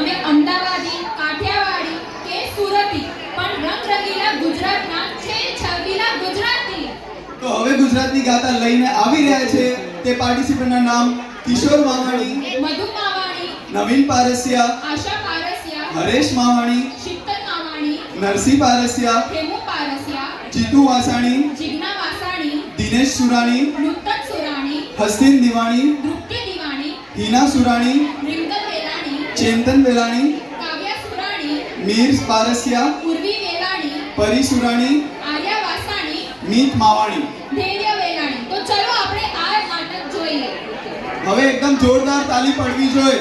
અમે અમદાવાદી, કાઠિયાવાડી કે સુરતી, પણ રંગરંગીલા ગુજરાતના છે છબીલા ગુજરાતી. તો હવે ગુજરાતની ગાતા લઈને આવી રહ્યા છે તે પાર્ટિસિપન્ટના નામ કિશોર માવાણી, મધુ માવાણી, નવીન પારસિયા, આશા પારસિયા, હરેશ માવાણી, શીતલ માવાણી, નરસિંહ પારસિયા, હેમુ પારસિયા, જીતુ વાસાણી, જિજ્ઞા વાસાણી, દિનેશ સુરાણી, નૂતન સુરાણી, હસ્તિન દિવાણી, તૃપ્તિ દિવાણી, હિના સુરાણી, રિંકલ વેલાણી, ચેતન વેલાણી, કાવ્યા સુરાણી, મીર પારસિયા, ઉર્વી વેલાણી, પરી સુરાણી, આર્યા વાસાણી, મીત માવાણી. ધૈર્ય વેલાણી. તો ચલો આપણે આ નાટક જોઈએ. હવે એકદમ જોરદાર તાલી પડવી જોઈએ.